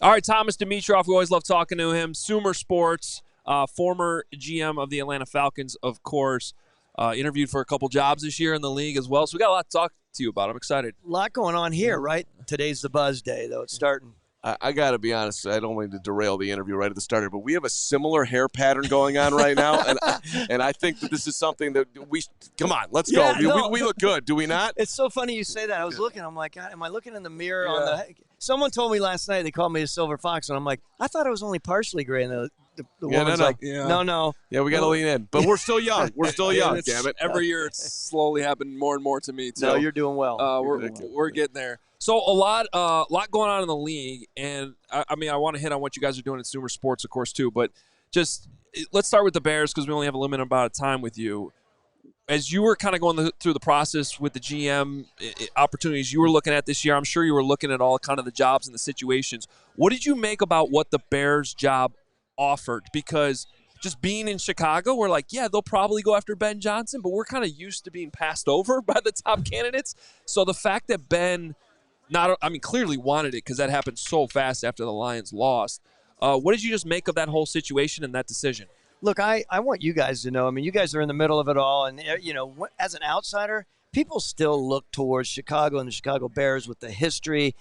All right, Thomas Dimitroff, we always love talking to him. Sumer Sports, former GM of the Atlanta Falcons, of course. Interviewed for a couple jobs this year in the league as well. So we got a lot to talk to you about. I'm excited. A lot going on here, right? Today's the buzz day, though. It's starting. I got to be honest. I don't mean to derail the interview right at the start, but we have a similar hair pattern going on right now, and I think that this is something that we come on. Let's go. We look good, do we not? It's so funny you say that. I was looking. I'm like, God, am I looking in the mirror on the? Someone told me last night they called me a silver fox, and I'm like, I thought it was only partially gray. And the woman's like, no. Yeah, we got to lean in, but we're still young. We're still young. Damn it! Every year it's slowly happening more and more to me too. No, you're doing well. We're getting there. So a lot going on in the league, and I want to hit on what you guys are doing at Sumer Sports, of course, too. But just let's start with the Bears because we only have a limited amount of time with you. As you were kind of going through the process with the GM opportunities you were looking at this year, I'm sure you were looking at all kind of the jobs and the situations. What did you make about what the Bears job offered? Because just being in Chicago, we're like, yeah, they'll probably go after Ben Johnson, but we're kind of used to being passed over by the top candidates. So the fact that Ben clearly wanted it because that happened so fast after the Lions lost. What did you just make of that whole situation and that decision? Look, I want you guys to know, you guys are in the middle of it all. And, as an outsider, people still look towards Chicago and the Chicago Bears with the history.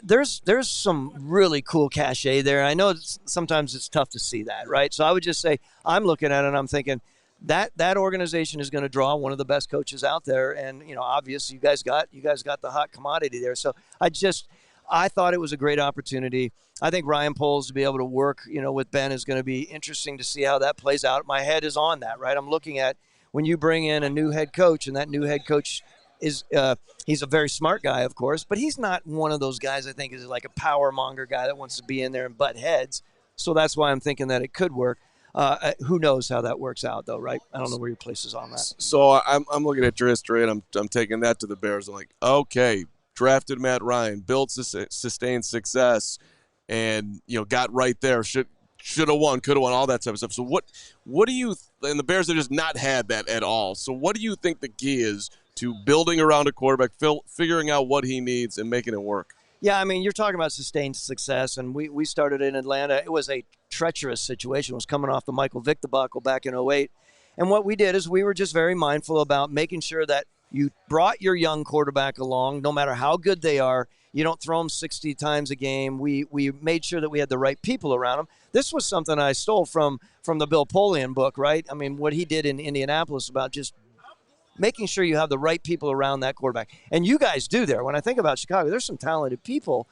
There's some really cool cachet there. I know sometimes it's tough to see that, right? So I would just say I'm looking at it and I'm thinking that organization is going to draw one of the best coaches out there. And, obviously you guys got the hot commodity there. So I thought it was a great opportunity. I think Ryan Poles to be able to work, with Ben is going to be interesting to see how that plays out. My head is on that, right? I'm looking at when you bring in a new head coach, and that new head coach is he's a very smart guy, of course, but he's not one of those guys I think is like a power monger guy that wants to be in there and butt heads. So that's why I'm thinking that it could work. Who knows how that works out, though, right? I don't know where your place is on that. So I'm looking at your history, and I'm taking that to the Bears. I'm like, okay, drafted Matt Ryan, built sustained success, and got right there. Should have won, could have won, all that type of stuff. So what do you? And the Bears have just not had that at all. So what do you think the key is to building around a quarterback, figuring out what he needs, and making it work? Yeah, you're talking about sustained success, and we started in Atlanta. It was a treacherous situation. It was coming off the Michael Vick debacle back in 2008. And what we did is we were just very mindful about making sure that you brought your young quarterback along, no matter how good they are. You don't throw them 60 times a game. We made sure that we had the right people around them. This was something I stole from the Bill Polian book, right? What he did in Indianapolis about just making sure you have the right people around that quarterback. And you guys do there. When I think about Chicago, there's some talented people.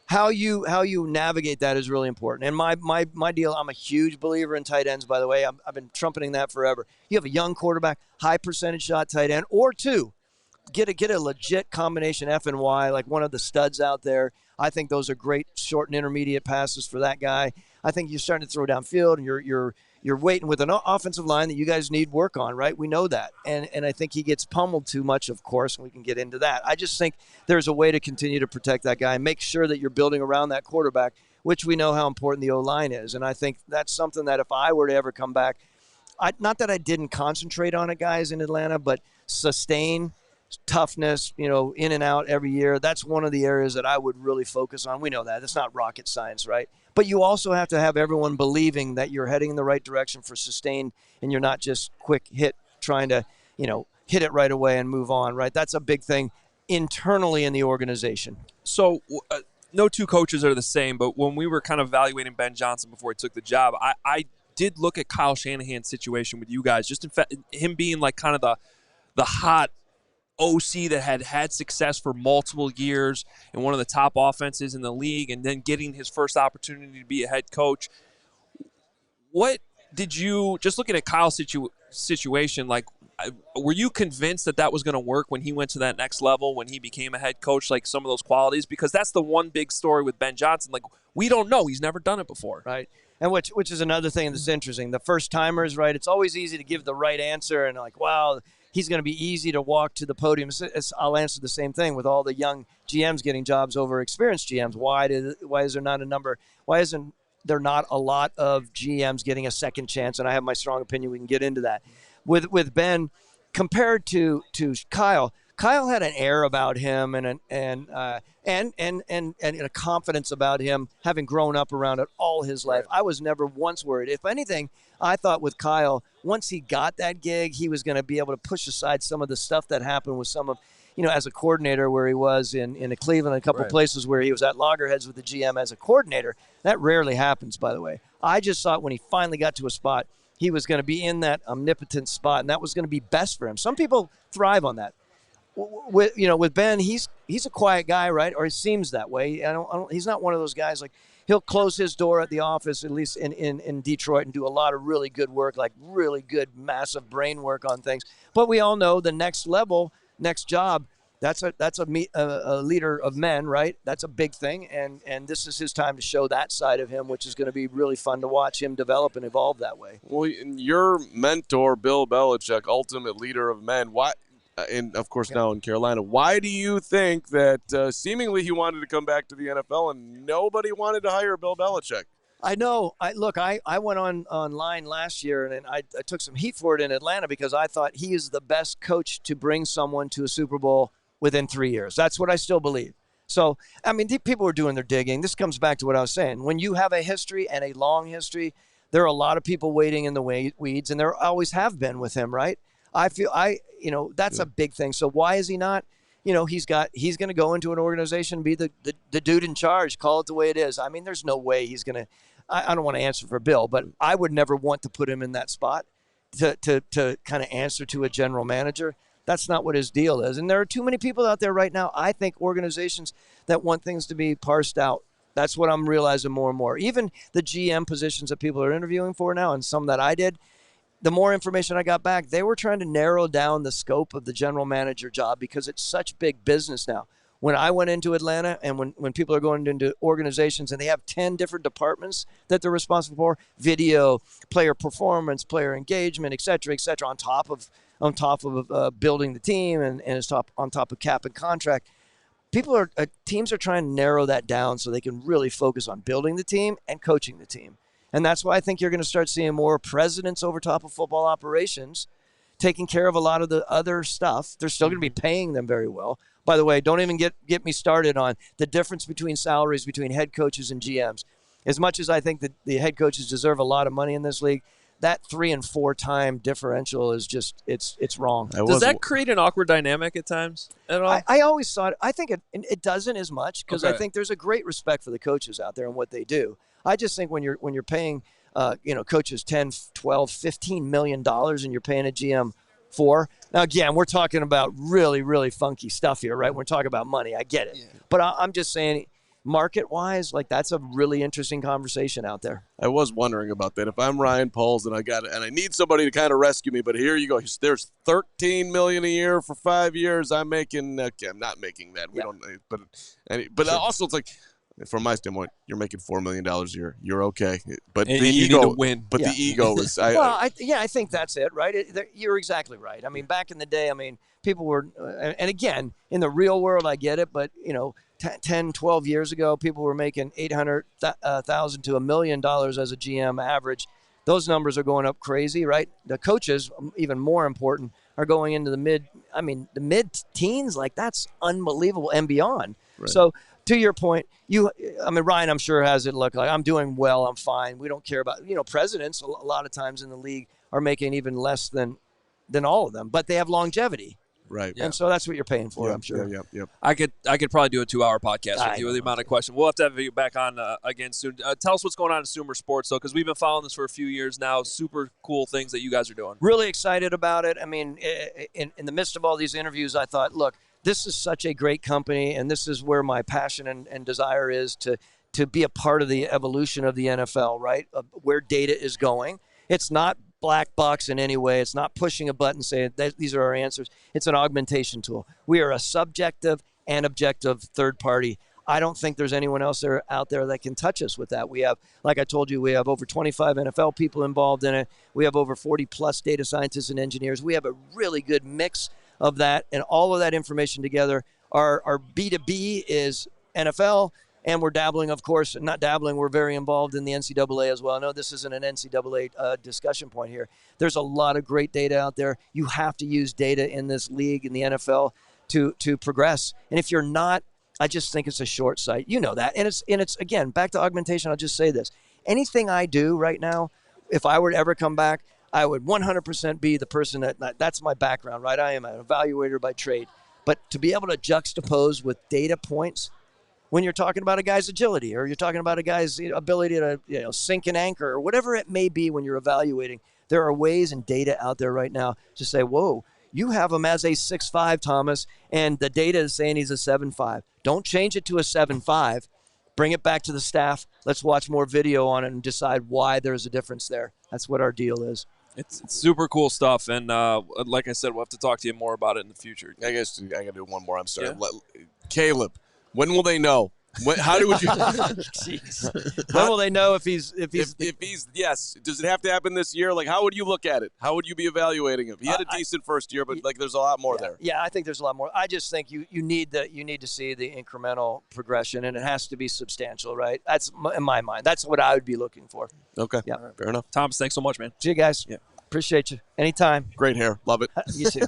How you navigate that is really important. And my deal, I'm a huge believer in tight ends, by the way. I've been trumpeting that forever. You have a young quarterback, high percentage shot tight end, or two. Get a legit combination F and Y, like one of the studs out there. I think those are great short and intermediate passes for that guy. I think you're starting to throw downfield, and you're waiting with an offensive line that you guys need work on, right? We know that. And I think he gets pummeled too much, of course, and we can get into that. I just think there's a way to continue to protect that guy and make sure that you're building around that quarterback, which we know how important the O-line is. And I think that's something that if I were to ever come back, not that I didn't concentrate on it, guys, in Atlanta, but sustain toughness, in and out every year. That's one of the areas that I would really focus on. We know that. It's not rocket science, right? But you also have to have everyone believing that you're heading in the right direction for sustain, and you're not just quick hit trying to, hit it right away and move on, right? That's a big thing internally in the organization. So no two coaches are the same, but when we were kind of evaluating Ben Johnson before he took the job, I did look at Kyle Shanahan's situation with you guys, just in fact, him being like kind of the hot OC that had success for multiple years in one of the top offenses in the league, and then getting his first opportunity to be a head coach. What did you, just looking at Kyle's situation, like, were you convinced that was going to work when he went to that next level, when he became a head coach, like some of those qualities? Because that's the one big story with Ben Johnson. Like, we don't know. He's never done it before. Right. And which is another thing that's interesting. The first-timers, right, it's always easy to give the right answer and like, wow, he's going to be easy to walk to the podium. I'll answer the same thing with all the young GMs getting jobs over experienced GMs. Why is there not a number? Why isn't there not a lot of GMs getting a second chance? And I have my strong opinion. We can get into that. With Ben, compared to Kyle Kyle had an air about him and a confidence about him, having grown up around it all his life. I was never once worried. If anything, I thought with Kyle, once he got that gig, he was going to be able to push aside some of the stuff that happened with some of, as a coordinator where he was in Cleveland, a couple places where he was at loggerheads with the GM as a coordinator. That rarely happens, by the way. I just thought when he finally got to a spot, he was going to be in that omnipotent spot, and that was going to be best for him. Some people thrive on that. With Ben, he's a quiet guy, right? Or he seems that way. He's not one of those guys like he'll close his door at the office, at least in Detroit, and do a lot of really good work, like really good, massive brain work on things. But we all know the next level, next job, that's a leader of men, right? That's a big thing, and this is his time to show that side of him, which is going to be really fun to watch him develop and evolve that way. Well, your mentor, Bill Belichick, ultimate leader of men, why? And of course now in Carolina, why do you think that seemingly he wanted to come back to the NFL and nobody wanted to hire Bill Belichick? I know. I went online last year and I took some heat for it in Atlanta because I thought he is the best coach to bring someone to a Super Bowl within 3 years. That's what I still believe. So, I mean, people were doing their digging. This comes back to what I was saying. When you have a history and a long history, there are a lot of people waiting in the weeds, and there always have been with him, right? I feel that's a big thing. So why is he not? He's going to go into an organization, be the dude in charge, call it the way it is. I mean, there's no way he's going to. I don't want to answer for Bill, but I would never want to put him in that spot to kind of answer to a general manager. That's not what his deal is. And there are too many people out there right now, I think, organizations that want things to be parsed out. That's what I'm realizing more and more. Even the GM positions that people are interviewing for now, and some that I did, the more information I got back, they were trying to narrow down the scope of the general manager job because it's such big business now. When I went into Atlanta and when people are going into organizations and they have 10 different departments that they're responsible for, video, player performance, player engagement, et cetera, on top of building the team and on top of cap and contract, teams are trying to narrow that down so they can really focus on building the team and coaching the team. And that's why I think you're going to start seeing more presidents over top of football operations taking care of a lot of the other stuff. They're still going to be paying them very well. By the way, don't even get me started on the difference between salaries between head coaches and GMs. As much as I think that the head coaches deserve a lot of money in this league, that 3 and 4 time differential is just it's wrong. Does that create an awkward dynamic at times at all? I always thought I think it doesn't as much because I think there's a great respect for the coaches out there and what they do. I just think when you're paying coaches $10, $12, $15 million and you're paying a GM $4 million. Now again, we're talking about really, really funky stuff here, right? We're talking about money. I get it, but I'm just saying, market-wise, like that's a really interesting conversation out there. I was wondering about that. If I'm Ryan Poles and I need somebody to kind of rescue me, but here you go. There's $13 million a year for 5 years. I'm making. Okay, I'm not making that. We don't. But sure. Also, it's like. From my standpoint, you're making $4 million a year. You're okay, but and the ego, you need to win. But the ego is. I think that's it, right? You're exactly right. I mean, back in the day, people were, and again, in the real world, I get it, but 10, 12 years ago, people were making $800,000 to $1 million as a GM average. Those numbers are going up crazy, right? The coaches, even more important, are going into the mid-teens. Like that's unbelievable and beyond. Right. So. To your point, Ryan, I'm sure has it look like I'm doing well, I'm fine. We don't care about, presidents a lot of times in the league are making even less than all of them, but they have longevity. Right. And so that's what you're paying for, I'm sure. Yep. I could probably do a 2-hour podcast with you with the amount of questions. We'll have to have you back on again soon. Tell us what's going on in Sumer Sports, though, because we've been following this for a few years now. Super cool things that you guys are doing. Really excited about it. I mean, in the midst of all these interviews, I thought, look, this is such a great company, and this is where my passion and desire is to be a part of the evolution of the NFL, right? Where data is going. It's not black box in any way. It's not pushing a button saying these are our answers. It's an augmentation tool. We are a subjective and objective third party. I don't think there's anyone else out there that can touch us with that. We have, like I told you, we have over 25 NFL people involved in it. We have over 40-plus data scientists and engineers. We have a really good mix of that, and all of that information together. Our B2B is NFL, and we're dabbling, of course, not dabbling, we're very involved in the NCAA as well. I know this isn't an NCAA discussion point here. There's a lot of great data out there. You have to use data in this league, in the NFL, to progress. And if you're not, I just think it's a short sight. You know that. And it's again, back to augmentation, I'll just say this. Anything I do right now, if I were to ever come back, I would 100% be the person that's my background, right? I am an evaluator by trade. But to be able to juxtapose with data points when you're talking about a guy's agility or you're talking about a guy's ability to sink an anchor or whatever it may be when you're evaluating, there are ways and data out there right now to say, whoa, you have him as a 6'5", Thomas, and the data is saying he's a 7'5". Don't change it to a 7'5". Bring it back to the staff. Let's watch more video on it and decide why there's a difference there. That's what our deal is. It's super cool stuff, and like I said, we'll have to talk to you more about it in the future. I guess I got to do one more. I'm sorry. Yeah. Caleb, when will they know? How do you? Jeez. When will they know if he's yes? Does it have to happen this year? Like, how would you look at it? How would you be evaluating him? He had a decent first year, but there's a lot more there. Yeah, I think there's a lot more. I just think you need to see the incremental progression, and it has to be substantial, right? That's in my mind. That's what I would be looking for. Okay. Yeah. Right, fair enough. Thomas, thanks so much, man. See you guys. Yeah. Appreciate you. Anytime. Great hair. Love it. You too.